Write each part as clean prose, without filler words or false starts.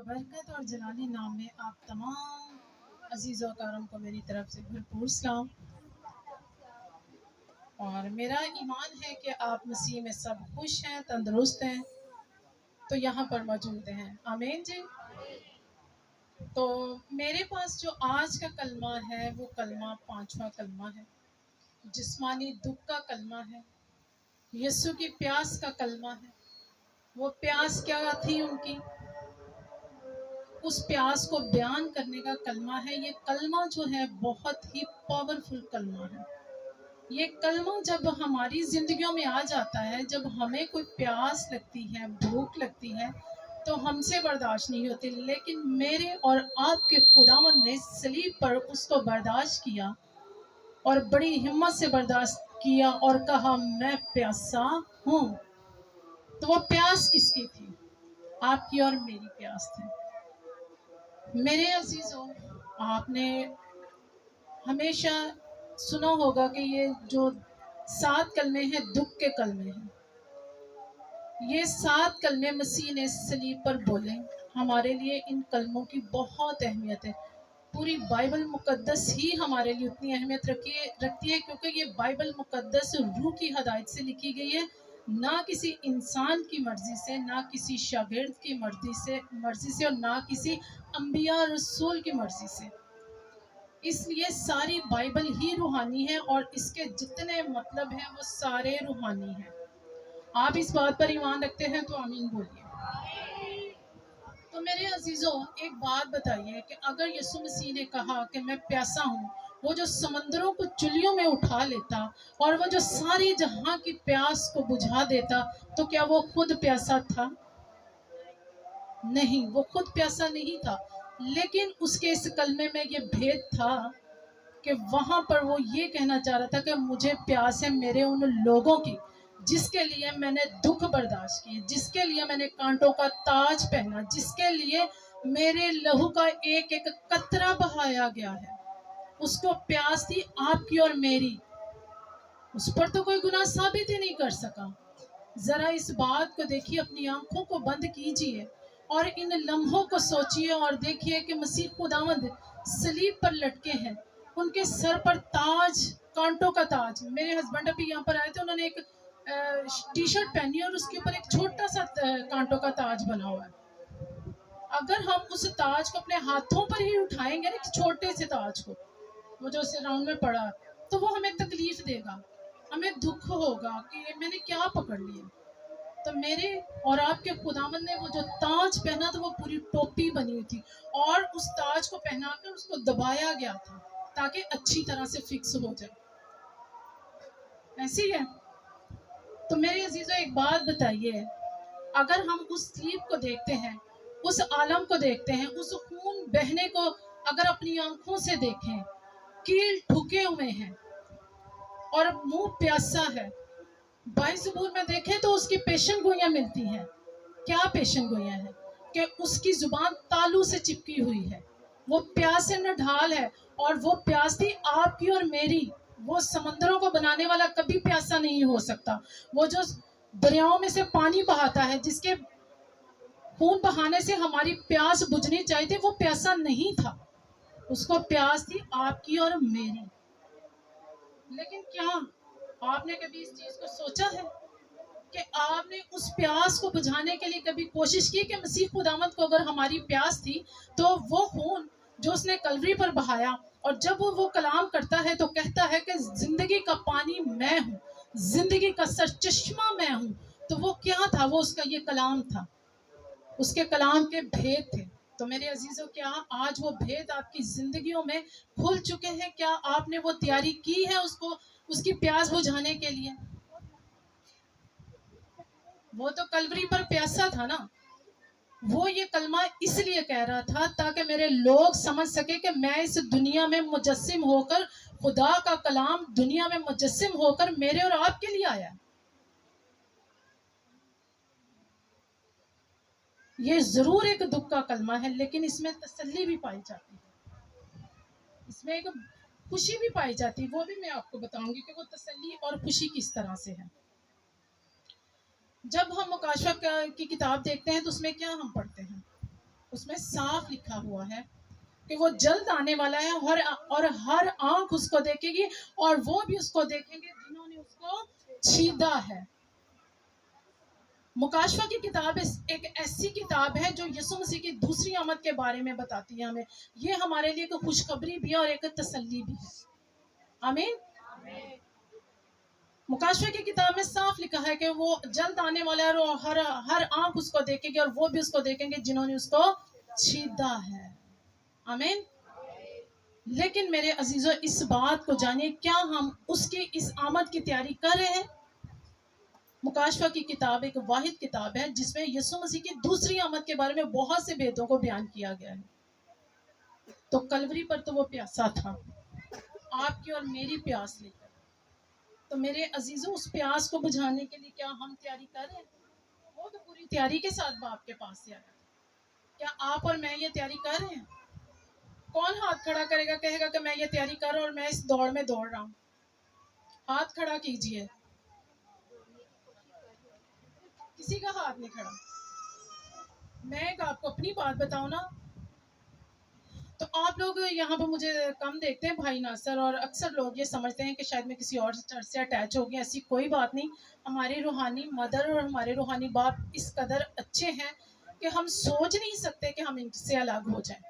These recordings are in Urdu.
ببرکت اور جلالی نام میں آپ تمام عزیز و اکرام کو میری طرف سے بھرپور سلام، اور میرا ایمان ہے کہ آپ مسیح میں سب خوش ہیں، تندرست ہیں، تو یہاں پر موجود ہیں۔ آمین جی۔ تو میرے پاس جو آج کا کلمہ ہے وہ کلمہ 5واں کلمہ ہے، جسمانی دکھ کا کلمہ ہے، یسوع کی پیاس کا کلمہ ہے۔ وہ پیاس کیا تھی ان کی، اس پیاس کو بیان کرنے کا کلمہ ہے۔ یہ کلمہ جو ہے بہت ہی پاورفل کلمہ ہے۔ یہ کلمہ جب ہماری زندگیوں میں آ جاتا ہے، جب ہمیں کوئی پیاس لگتی ہے، بھوک لگتی ہے، تو ہم سے برداشت نہیں ہوتی، لیکن میرے اور آپ کے خداوند نے صلیب پر اس کو برداشت کیا اور بڑی ہمت سے برداشت کیا اور کہا میں پیاسا ہوں۔ تو وہ پیاس کس کی تھی؟ آپ کی اور میری پیاس تھی۔ میرے عزیزوں، آپ نے ہمیشہ سنا ہوگا کہ یہ جو 7 کلمے ہیں دکھ کے کلمے ہیں۔ یہ 7 کلمے مسیح نے صلیب پر بولے۔ ہمارے لیے ان کلموں کی بہت اہمیت ہے۔ پوری بائبل مقدس ہی ہمارے لیے اتنی اہمیت رکھتی ہے کیونکہ یہ بائبل مقدس روح کی ہدایت سے لکھی گئی ہے، نہ کسی انسان کی مرضی سے، نہ کسی شاگرد کی مرضی سے اور نہ کسی انبیاء رسول کی مرضی سے۔ اس لیے ساری بائبل ہی روحانی ہے اور اس کے جتنے مطلب ہیں وہ سارے روحانی ہیں۔ آپ اس بات پر ایمان رکھتے ہیں تو آمین بولیے۔ تو میرے عزیزوں، ایک بات بتائیے کہ اگر یسوع مسیح نے کہا کہ میں پیاسا ہوں، وہ جو سمندروں کو چلیوں میں اٹھا لیتا اور وہ جو ساری جہاں کی پیاس کو بجھا دیتا، تو کیا وہ خود پیاسا تھا؟ نہیں، وہ خود پیاسا نہیں تھا، لیکن اس کے اس کلمے میں یہ بھید تھا کہ وہاں پر وہ یہ کہنا چاہ رہا تھا کہ مجھے پیاس ہے میرے ان لوگوں کی جس کے لیے میں نے دکھ برداشت کی، جس کے لیے میں نے کانٹوں کا تاج پہنا، جس کے لیے میرے لہو کا ایک ایک قطرہ بہایا گیا ہے۔ اس کو پیاس تھی آپ کی اور میری۔ اس پر تو کوئی گناہ ثابت ہی نہیں کر سکا۔ ذرا اس بات کو دیکھیے، اپنی آنکھوں کو بند کیجئے اور ان لمحوں کو سوچئے اور دیکھیے کہ مسیح خداوند صلیب پر لٹکے ہیں، ان کے سر پر تاج، کانٹوں کا تاج۔ میرے ہسبینڈ ابھی یہاں پر آئے تھے، انہوں نے ایک ٹی شرٹ پہنی اور اس کے اوپر ایک چھوٹا سا کانٹوں کا تاج بنا ہوا ہے۔ اگر ہم اس تاج کو اپنے ہاتھوں پر ہی اٹھائیں گے نا، ایک چھوٹے سے تاج کو، وہ جو اسے راؤنڈ میں پڑا، تو وہ ہمیں تکلیف دے گا، ہمیں دکھ ہوگا کہ میں نے کیا پکڑ لیا۔ تو میرے اور آپ کے خداوند نے وہ جو تاج پہنا تھا وہ پوری ٹوپی بنی ہوئی تھی، اور اس تاج کو پہنا کر اس کو دبایا گیا تھا تاکہ اچھی طرح سے فکس ہو جائے۔ ایسی ہے۔ تو میرے عزیزوں، ایک بات بتائیے، اگر ہم اس صلیب کو دیکھتے ہیں، اس عالم کو دیکھتے ہیں، اس خون بہنے کو اگر اپنی آنکھوں سے دیکھیں، کیل ٹھکے ہوئے ہیں اور منہ پیاسا ہے، بائی زبور میں دیکھیں تو اس کی پیشن گوئیاں ملتی ہیں۔ کیا پیشن گوئیاں ہیں؟ کہ اس کی زبان تالو سے چپکی ہوئی ہے، وہ پیاس نڈھال ہے، اور وہ پیاس تھی آپ کی اور میری۔ وہ سمندروں کو بنانے والا کبھی پیاسا نہیں ہو سکتا۔ وہ جو دریاؤں میں سے پانی بہاتا ہے، جس کے خون بہانے سے ہماری پیاس بجھنی چاہیے تھی، وہ پیاسا نہیں تھا، اس کو پیاس تھی آپ کی اور میری۔ لیکن کیا آپ نے کبھی اس چیز کو سوچا ہے کہ آپ نے اس پیاس کو بجھانے کے لیے کبھی کوشش کی کہ مسیح خداوند کو اگر ہماری پیاس تھی تو وہ خون جو اس نے کلوری پر بہایا، اور جب وہ کلام کرتا ہے تو کہتا ہے کہ زندگی کا پانی میں ہوں، زندگی کا سرچشمہ میں ہوں، تو وہ کیا تھا؟ وہ اس کا یہ کلام تھا، اس کے کلام کے بھید تھے۔ تو میرے عزیزوں، کیا آج وہ بھید آپ کی زندگیوں میں کھل چکے ہیں؟ کیا آپ نے وہ تیاری کی ہے اس کی پیاس بجھانے کے لیے؟ وہ تو کلوری پر پیاسا تھا نا۔ وہ یہ کلمہ اس لیے کہہ رہا تھا تاکہ میرے لوگ سمجھ سکے کہ میں اس دنیا میں مجسم ہو کر، خدا کا کلام دنیا میں مجسم ہو کر میرے اور آپ کے لیے آیا۔ یہ ضرور ایک دکھ کا کلمہ ہے، لیکن اس میں تسلی بھی پائی جاتی ہے، اس میں ایک خوشی بھی پائی جاتی ہے۔ وہ بھی میں آپ کو بتاؤں گی کہ وہ تسلی اور خوشی کس طرح سے ہے۔ جب ہم مکاشفہ کی کتاب دیکھتے ہیں تو اس میں کیا ہم پڑھتے ہیں؟ اس میں صاف لکھا ہوا ہے کہ وہ جلد آنے والا ہے، اور ہر آنکھ اس کو دیکھے گی، اور وہ بھی اس کو دیکھیں گے جنہوں نے اس کو چھیدا ہے۔ مکاشفہ کی کتاب ایک ایسی کتاب ہے جو یسوع مسیح کی دوسری آمد کے بارے میں بتاتی ہے ہمیں۔ یہ ہمارے لیے ایک خوشخبری بھی ہے اور ایک تسلی بھی ہے۔ آمین۔ مکاشفہ کی کتاب میں صاف لکھا ہے کہ وہ جلد آنے والا ہے، اور ہر آنکھ اس کو دیکھے گی، اور وہ بھی اس کو دیکھیں گے جنہوں نے اس کو چھیدا ہے۔ آمین۔ لیکن میرے عزیزو، اس بات کو جانیے، کیا ہم اس کی اس آمد کی تیاری کر رہے ہیں؟ مکاشفہ کی کتاب ایک واحد کتاب ہے جس میں یسوع مسیح کی دوسری آمد کے بارے میں بہت سے بھیدوں کو بیان کیا گیا ہے۔ تو کلوری پر تو وہ پیاسا تھا، آپ کی اور میری پیاس لے کر۔ تو میرے عزیزوں، اس پیاس کو بجھانے کے لیے کیا ہم تیاری کر رہے ہیں؟ وہ تو پوری تیاری کے ساتھ باپ کے پاس سے آیا۔ کیا آپ اور میں یہ تیاری کر رہے ہیں؟ کون ہاتھ کھڑا کرے گا، کہے گا کہ میں یہ تیاری کر رہا ہوں اور میں اس دوڑ میں دوڑ رہا ہوں؟ ہاتھ کھڑا کیجئے۔ کسی کا ہاتھ نہیں کھڑا۔ میں آپ کو اپنی بات بتاؤں نا، تو آپ لوگ یہاں پہ مجھے کم دیکھتے ہیں بھائی ناصر، اور اکثر لوگ یہ سمجھتے ہیں کہ شاید میں کسی اور چرچ سے اٹیچ ہو گئی۔ ایسی کوئی بات نہیں۔ ہماری روحانی مدر اور ہمارے روحانی باپ اس قدر اچھے ہیں کہ ہم سوچ نہیں سکتے کہ ہم ان سے الگ ہو جائیں۔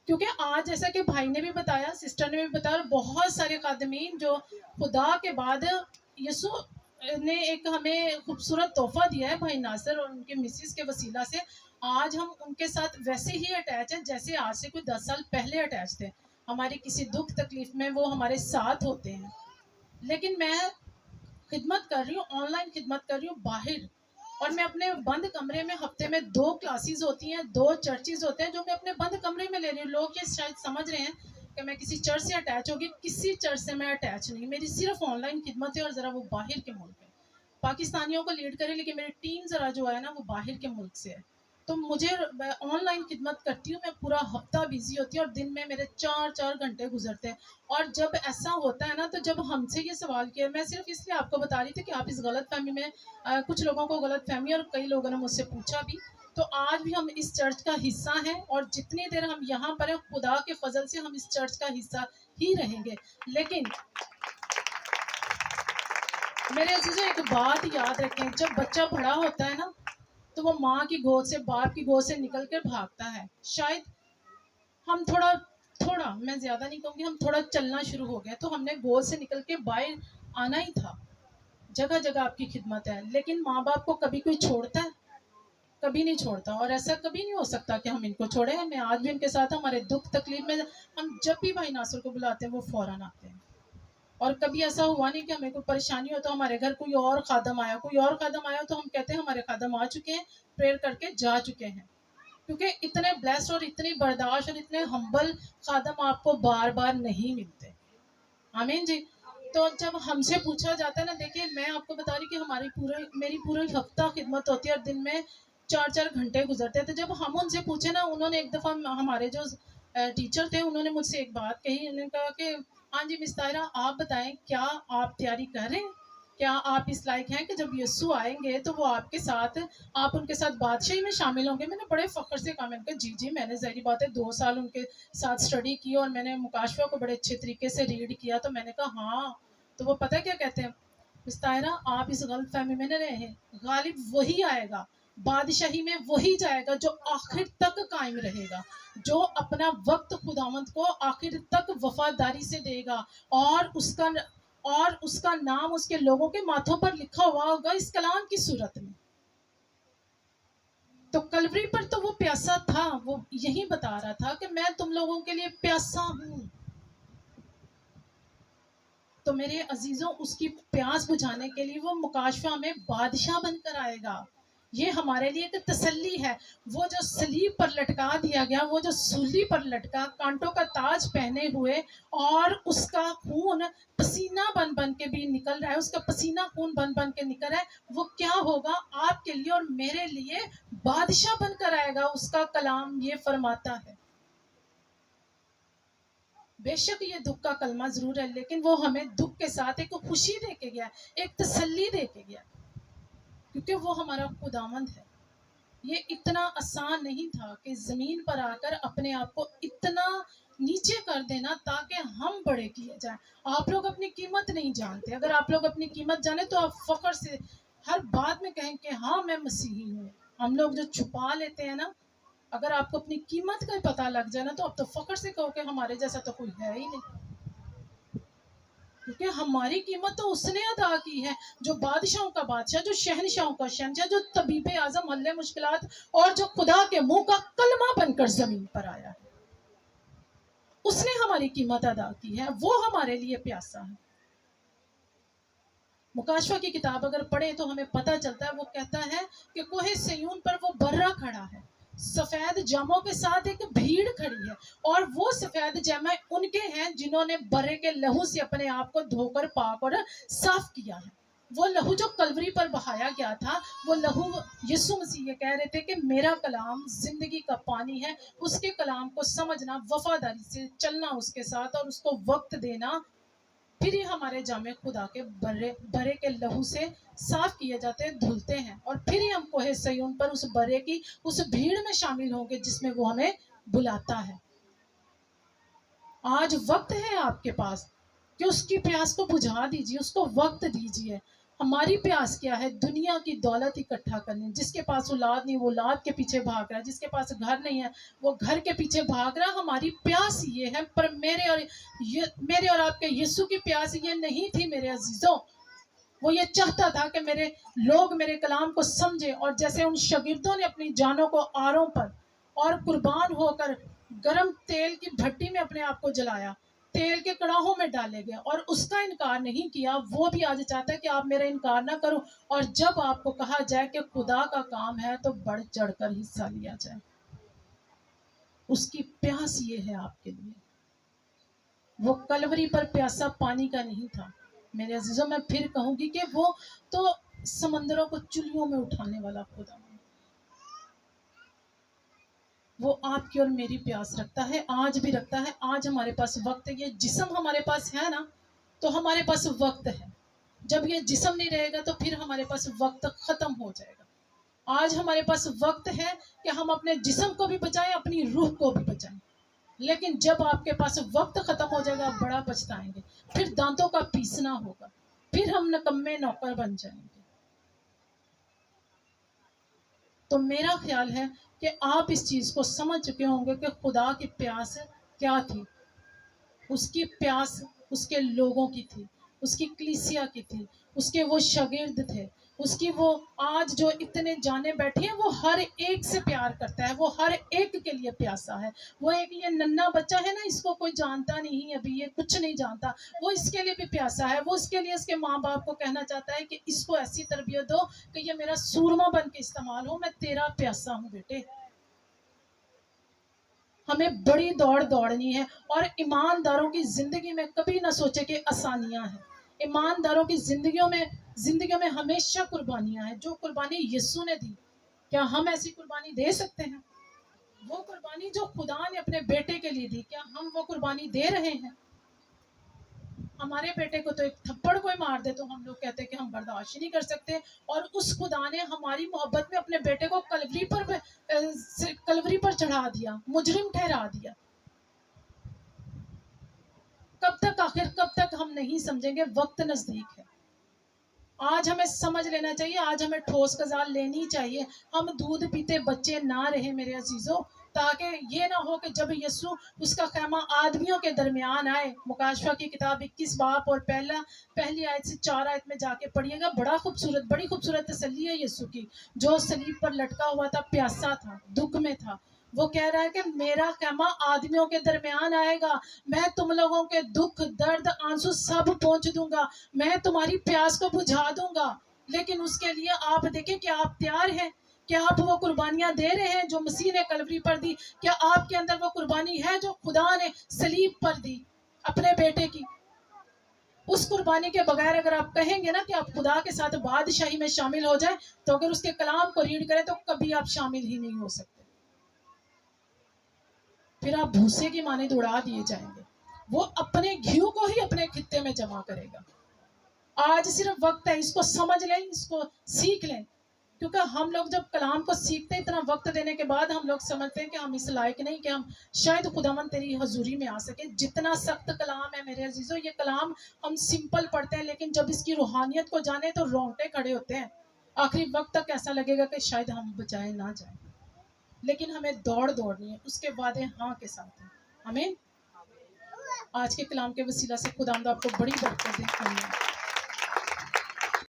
کیونکہ آج جیسا کہ بھائی نے بھی بتایا، سسٹر نے بھی بتایا، اور بہت سارے خادمین جو خدا کے بعد یسوع نے ایک ہمیں خوبصورت تحفہ دیا ہے بھائی ناصر اور ان کے مسز کے وسیلہ سے، آج ہم ان کے ساتھ ویسے ہی اٹیچ ہیں جیسے آج سے کوئی 10 سال پہلے اٹیچ تھے۔ ہماری کسی دکھ تکلیف میں وہ ہمارے ساتھ ہوتے ہیں۔ لیکن میں خدمت کر رہی ہوں، آن لائن خدمت کر رہی ہوں باہر، اور میں اپنے بند کمرے میں ہفتے میں 2 کلاسز ہوتی ہیں، 2 چرچز ہوتے ہیں جو میں اپنے بند کمرے میں لے رہی ہوں۔ لوگ یہ شاید سمجھ رہے ہیں کہ میں کسی چرچ سے اٹیچ ہوگی، کسی چرچ سے میں اٹیچ نہیں، میری صرف آن لائن خدمت ہے، اور ذرا وہ باہر کے ملک ہے۔ پاکستانیوں کو لیڈ کرے، لیکن میری ٹیم ذرا جو ہے نا وہ باہر کے ملک سے ہے۔ تو مجھے آن لائن خدمت کرتی ہوں، میں پورا ہفتہ بزی ہوتی ہوں، اور دن میں میرے 4 گھنٹے گزرتے ہیں۔ اور جب ایسا ہوتا ہے نا، تو جب ہم سے یہ سوال کیا، میں صرف اس لیے آپ کو بتا رہی تھی کہ آپ اس غلط فہمی میں، کچھ لوگوں کو غلط فہمی، اور کئی لوگوں نے مجھ سے پوچھا بھی، تو آج بھی ہم اس چرچ کا حصہ ہیں، اور جتنی دیر ہم یہاں پر ہیں، خدا کے فضل سے ہم اس چرچ کا حصہ ہی رہیں گے۔ لیکن میرے عزیزوں، ایک بات یاد رکھیں، جب بچہ بڑا ہوتا ہے نا، تو وہ ماں کی گود سے، باپ کی گود سے نکل کر بھاگتا ہے۔ شاید ہم تھوڑا، میں زیادہ نہیں کہوں گی، ہم تھوڑا چلنا شروع ہو گیا، تو ہم نے گود سے نکل کے باہر آنا ہی تھا۔ جگہ جگہ آپ کی خدمت ہے، لیکن ماں باپ کو کبھی کوئی چھوڑتا ہے؟ کبھی نہیں چھوڑتا، اور ایسا کبھی نہیں ہو سکتا کہ ہم ان کو چھوڑیں۔ میں آج بھی ان کے ساتھ، ہمارے دکھ تکلیف میں ہم جب بھی بھائی ناصر کو بلاتے ہیں وہ فوراً آتے ہیں۔ اور کبھی ایسا ہوا نہیں کہ ہمیں کوئی پریشانی ہو تو ہمارے گھر کوئی اور خادم آیا، تو ہم کہتے ہیں ہمارے خادم آ چکے ہیں، پریئر کر کے جا چکے ہیں۔ کیونکہ اتنے بلیسڈ اور اتنی برداشت اور اتنے ہمبل خادم آپ کو بار بار نہیں ملتے۔ آمین جی۔ تو جب ہم سے پوچھا جاتا ہے نا، دیکھیں میں آپ کو بتا رہی کہ میری پورے ہفتہ خدمت ہوتی ہے، اور دن میں 4 گھنٹے گزرتے ہیں۔ تو جب ہم ان سے پوچھے نا، انہوں نے ایک دفعہ، ہمارے جو ٹیچر تھے، انہوں نے مجھ سے ایک بات کہی، انہوں نے کہا کہ ہاں جی مس طاہرہ، آپ بتائیں کیا آپ تیاری کر رہے ہیں؟ کیا آپ اس لائق ہیں کہ جب یسوع آئیں گے تو وہ آپ ان کے ساتھ بادشاہی میں شامل ہوں گے؟ میں نے بڑے فخر سے کہا، میں نے کہا جی میں نے ظاہری بات ہے 2 سال ان کے ساتھ اسٹڈی کی، اور میں نے مکاشفہ کو بڑے اچھے طریقے سے ریڈ کیا۔ تو میں نے کہا ہاں۔ تو وہ پتہ کیا کہتے ہیں، مس طاہرہ آپ اس غلط فہمی میں نہ رہے ہیں، غالب وہی آئے گا، بادشاہی میں وہی جائے گا جو آخر تک قائم رہے گا، جو اپنا وقت خداوند کو آخر تک وفاداری سے دے گا، اور اس کا نام اس کے لوگوں کے ماتھوں پر لکھا ہوا ہوگا اس کلام کی صورت میں۔ تو کلوری پر تو وہ پیاسا تھا، وہ یہی بتا رہا تھا کہ میں تم لوگوں کے لیے پیاسا ہوں۔ تو میرے عزیزوں، اس کی پیاس بجھانے کے لیے وہ مکاشفہ میں بادشاہ بن کر آئے گا۔ یہ ہمارے لیے ایک تسلی ہے۔ وہ جو صلیب پر لٹکا دیا گیا، وہ جو سولی پر لٹکا، کانٹوں کا تاج پہنے ہوئے، اور اس کا خون پسینہ بن بن کے بھی نکل رہا ہے، اس کا پسینہ خون بن بن کے نکل رہا ہے، وہ کیا ہوگا آپ کے لیے اور میرے لیے؟ بادشاہ بن کر آئے گا۔ اس کا کلام یہ فرماتا ہے۔ بے شک یہ دکھ کا کلمہ ضرور ہے، لیکن وہ ہمیں دکھ کے ساتھ ایک خوشی دے کے گیا، ایک تسلی دے کے گیا، کیونکہ وہ ہمارا خداوند ہے۔ یہ اتنا آسان نہیں تھا کہ زمین پر آ کر اپنے آپ کو اتنا نیچے کر دینا تاکہ ہم بڑے کیے جائیں. آپ لوگ اپنی قیمت نہیں جانتے. اگر آپ لوگ اپنی قیمت جانیں تو آپ فخر سے ہر بات میں کہیں کہ ہاں میں مسیحی ہوں. ہم لوگ جو چھپا لیتے ہیں نا، اگر آپ کو اپنی قیمت کا پتہ لگ جائے نا تو آپ تو فخر سے کہو کہ ہمارے جیسا تو کوئی ہے ہی نہیں، کیونکہ ہماری قیمت تو اس نے ادا کی ہے جو بادشاہوں کا بادشاہ، جو شہنشاہوں کا شہنشاہ، جو طبیب اعظم حل مشکلات اور جو خدا کے منہ کا کلمہ بن کر زمین پر آیا ہے. اس نے ہماری قیمت ادا کی ہے، وہ ہمارے لیے پیاسا ہے. مکاشفہ کی کتاب اگر پڑھے تو ہمیں پتہ چلتا ہے، وہ کہتا ہے کہ کوہ سیون پر وہ برہ کھڑا ہے، سفید جاموں کے ساتھ ایک بھیڑ کھڑی ہے، اور وہ سفید جامے ان کے ہیں جنہوں نے برے کے لہو سے اپنے آپ کو دھو کر پاک اور صاف کیا ہے. وہ لہو جو کلوری پر بہایا گیا تھا، وہ لہو یسوع مسیح یہ کہہ رہے تھے کہ میرا کلام زندگی کا پانی ہے. اس کے کلام کو سمجھنا، وفاداری سے چلنا اس کے ساتھ اور اس کو وقت دینا، پھر ہی ہمارے جامع خدا کے برے کے لہو سے صاف کیے جاتے ہیں، دھلتے ہیں، اور پھر ہی ہم کوہ سیون پر اس برے کی اس بھیڑ میں شامل ہوں گے جس میں وہ ہمیں بلاتا ہے. آج وقت ہے آپ کے پاس کہ اس کی پیاس کو بجھا دیجیے، اس کو وقت دیجیے. ہماری پیاس کیا ہے؟ دنیا کی دولت اکٹھا کرنی. جس کے پاس اولاد نہیں وہ اولاد کے پیچھے بھاگ رہا ہے، جس کے پاس گھر نہیں ہے وہ گھر کے پیچھے بھاگ رہا. ہماری پیاس یہ ہے، پر میرے اور آپ کے یسوع کی پیاس یہ نہیں تھی میرے عزیزوں. وہ یہ چاہتا تھا کہ لوگ میرے کلام کو سمجھے، اور جیسے ان شاگردوں نے اپنی جانوں کو آروں پر اور قربان ہو کر گرم تیل کی بھٹی میں اپنے آپ کو جلایا، تیل کے کڑاہوں میں ڈالے گئے اور اس کا انکار نہیں کیا، وہ بھی آج چاہتا ہے کہ آپ میرا انکار نہ کرو. اور جب آپ کو کہا جائے کہ خدا کا کام ہے تو بڑھ چڑھ کر حصہ لیا جائے. اس کی پیاس یہ ہے آپ کے لیے. وہ کلوری پر پیاسا پانی کا نہیں تھا میرے عزیزوں. میں پھر کہوں گی کہ وہ تو سمندروں کو چلیوں میں اٹھانے والا خدا ہے. وہ آپ کی اور میری پیاس رکھتا ہے، آج بھی رکھتا ہے. آج ہمارے پاس وقت ہے، یہ جسم ہمارے پاس ہے نا تو ہمارے پاس وقت ہے. جب یہ جسم نہیں رہے گا تو پھر ہمارے پاس وقت ختم ہو جائے گا. آج ہمارے پاس وقت ہے کہ ہم اپنے جسم کو بھی بچائیں، اپنی روح کو بھی بچائیں. لیکن جب آپ کے پاس وقت ختم ہو جائے گا آپ بڑا پچھتائیں گے. پھر دانتوں کا پیسنا ہوگا، پھر ہم نکمے نوکر بن جائیں گے. تو میرا خیال ہے کہ آپ اس چیز کو سمجھ چکے ہوں گے کہ خدا کی پیاس کیا تھی. اس کی پیاس اس کے لوگوں کی تھی، اس کی کلیسیا کی تھی، اس کے وہ شاگرد تھے، اس کی وہ آج جو اتنے جانے بیٹھے ہیں وہ ہر ایک سے پیار کرتا ہے، وہ ہر ایک کے لیے پیاسا ہے. وہ ایک یہ ننھا بچہ ہے نا، اس کو کوئی جانتا نہیں، ابھی یہ کچھ نہیں جانتا، وہ اس کے لیے بھی پیاسا ہے. وہ اس کے لیے اس کے ماں باپ کو کہنا چاہتا ہے کہ اس کو ایسی تربیت دو کہ یہ میرا سورما بن کے استعمال ہو. میں تیرا پیاسا ہوں بیٹے. ہمیں بڑی دوڑنی ہے، اور ایمانداروں کی زندگی میں کبھی نہ سوچے کہ آسانیاں ہیں. ایمانداروں کی زندگیوں میں ہمیشہ قربانیاں ہیں. جو قربانی یسوع نے دی، کیا ہم ایسی قربانی دے سکتے ہیں؟ وہ قربانی جو خدا نے اپنے بیٹے کے لیے دی، کیا ہم وہ قربانی دے رہے ہیں؟ ہمارے بیٹے کو تو ایک تھپڑ کوئی مار دے تو ہم لوگ کہتے ہیں کہ ہم برداشت نہیں کر سکتے، اور اس خدا نے ہماری محبت میں اپنے بیٹے کو کلوری پر چڑھا دیا، مجرم ٹھہرا دیا. کب تک ہم نہیں سمجھیں گے؟ وقت نزدیک ہے. آج ہمیں سمجھ لینا چاہیے، آج ہمیں ٹھوس غذا لینی چاہیے. ہم دودھ پیتے بچے نہ رہے میرے عزیزوں، تاکہ یہ نہ ہو کہ جب یسوع اس کا خیمہ آدمیوں کے درمیان آئے. مکاشفہ کی کتاب 21 باب اور پہلی آیت سے 4 آیت میں جا کے پڑھیے گا. بڑی خوبصورت تسلی ہے یسوع کی، جو صلیب پر لٹکا ہوا تھا، پیاسا تھا، دکھ میں تھا. وہ کہہ رہا ہے کہ میرا خیمہ آدمیوں کے درمیان آئے گا، میں تم لوگوں کے دکھ، درد، آنسو سب پہنچ دوں گا، میں تمہاری پیاس کو بجھا دوں گا. لیکن اس کے لیے آپ دیکھیں کہ آپ تیار ہیں، کیا آپ وہ قربانیاں دے رہے ہیں جو مسیح نے کلوری پر دی؟ کیا آپ کے اندر وہ قربانی ہے جو خدا نے صلیب پر دی اپنے بیٹے کی؟ اس قربانی کے بغیر اگر آپ کہیں گے نا کہ آپ خدا کے ساتھ بادشاہی میں شامل ہو جائیں، تو اگر اس کے کلام کو ریڈ کریں تو کبھی آپ شامل ہی نہیں ہو سکتے. پھر آپ بھوسے کی مانند اڑا دیے جائیں گے. وہ اپنے گھیو کو ہی اپنے خطے میں جمع کرے گا. آج صرف وقت ہے، اس کو سمجھ لیں، اس کو سیکھ لیں. کیونکہ ہم لوگ جب کلام کو سیکھتے ہیں اتنا وقت دینے کے بعد ہم لوگ سمجھتے ہیں کہ ہم اس لائق نہیں کہ ہم شاید خداوند تیری حضوری میں آ سکے. جتنا سخت کلام ہے میرے عزیزو, یہ کلام ہم سمپل پڑھتے ہیں لیکن جب اس کی روحانیت کو جانے تو رونگٹے کھڑے ہوتے ہیں. آخری وقت تک ایسا لگے گا کہ شاید ہم بچائے نہ جائیں, لیکن ہمیں دوڑنی ہے, اس کے وعدے ہاں کے ساتھ ہیں. آمین. آج کے کلام کے وسیلہ سے خداوند آپ کو بڑی برکت دے. آمین.